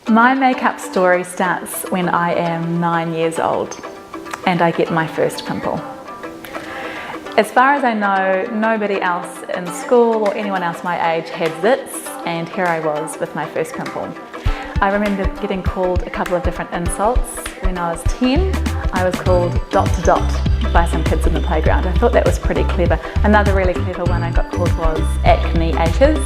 My makeup story starts when I am 9 years old and I get my first pimple. As far as I know, nobody else in school or anyone else my age had zits, and here I was with my first pimple. I remember getting called a couple of different insults. When I was 10, I was called Dot to Dot by some kids in the playground. I thought that was pretty clever. Another really clever one I got called was Acne Acres.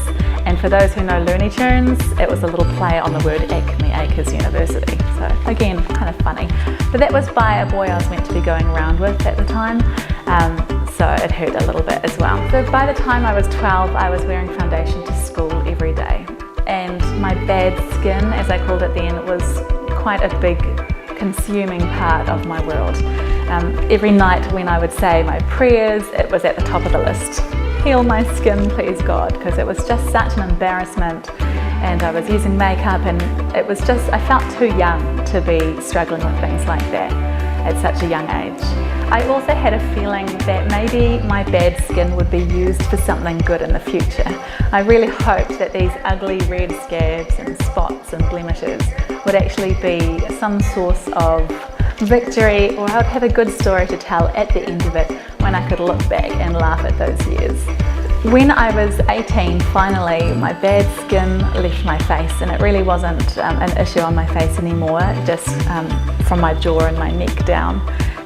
And for those who know Looney Tunes, it was a little play on the word Acme Acres University. So again, kind of funny. But that was by a boy I was meant to be going around with at the time. So it hurt a little bit as well. So by the time I was 12, I was wearing foundation to school every day. And my bad skin, as I called it then, was quite a big consuming part of my world. Every night when I would say my prayers, it was at the top of the list. Heal my skin, please God, because it was just such an embarrassment, and I was using makeup, and it was just, I felt too young to be struggling with things like that at such a young age. I also had a feeling that maybe my bad skin would be used for something good in the future. I really hoped that these ugly red scabs and spots and blemishes would actually be some source of victory, or I would have a good story to tell at the end of it when I could look back and laugh at those years. When I was 18, finally, my bad skin left my face, and it really wasn't an issue on my face anymore, just from my jaw and my neck down.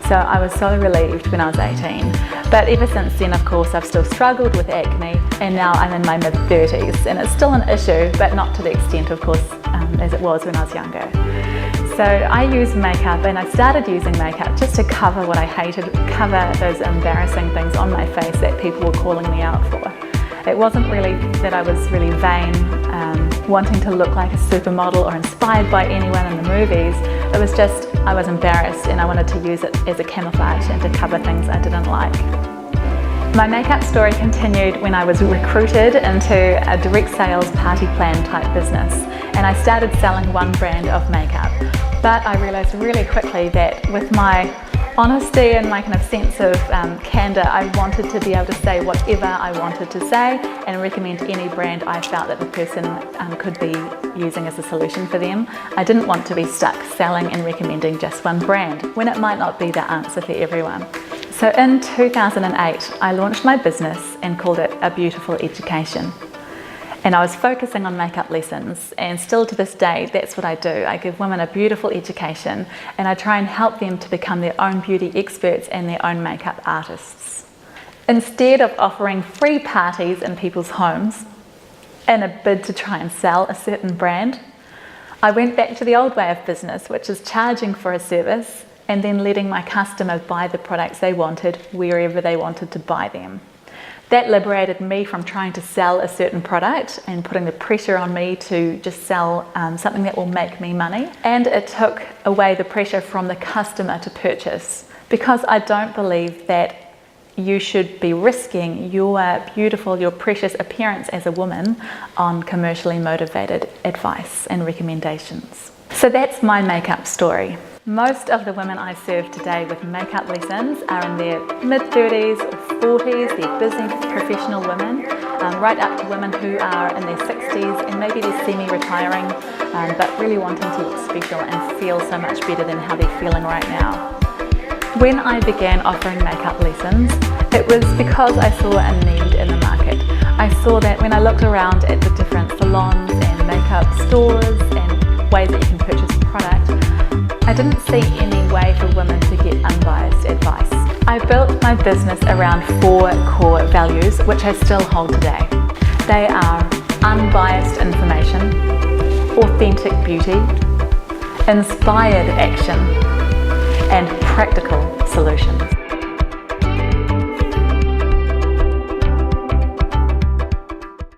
So I was so relieved when I was 18. But ever since then, of course, I've still struggled with acne, and now I'm in my mid-30s, and it's still an issue, but not to the extent, of course, as it was when I was younger. So I use makeup, and I started using makeup just to cover what I hated, cover those embarrassing things on my face that people were calling me out for. It wasn't really that I was really vain, wanting to look like a supermodel or inspired by anyone in the movies. It was just, I was embarrassed, and I wanted to use it as a camouflage and to cover things I didn't like. My makeup story continued when I was recruited into a direct sales party plan type business, and I started selling one brand of makeup. But I realised really quickly that with my honesty and my kind of sense of candour, I wanted to be able to say whatever I wanted to say and recommend any brand I felt that the person could be using as a solution for them. I didn't want to be stuck selling and recommending just one brand when it might not be the answer for everyone. So in 2008, I launched my business and called it A Beautiful Education. And I was focusing on makeup lessons, and still to this day, that's what I do. I give women a beautiful education, and I try and help them to become their own beauty experts and their own makeup artists. Instead of offering free parties in people's homes in a bid to try and sell a certain brand, I went back to the old way of business, which is charging for a service and then letting my customer buy the products they wanted wherever they wanted to buy them. That liberated me from trying to sell a certain product and putting the pressure on me to just sell something that will make me money. And it took away the pressure from the customer to purchase, because I don't believe that you should be risking your beautiful, your precious appearance as a woman on commercially motivated advice and recommendations. So that's my makeup story. Most of the women I serve today with makeup lessons are in their mid-30s or 40s. They're busy professional women, right up to women who are in their 60s, and maybe they're semi-retiring, but really wanting to look special and feel so much better than how they're feeling right now. When I began offering makeup lessons, it was because I saw a need in the market. I saw that when I looked around at the different salons and makeup stores and ways that you can purchase product, I didn't see any way for women to get unbiased advice. I built my business around 4 core values, which I still hold today. They are unbiased information, authentic beauty, inspired action, and practical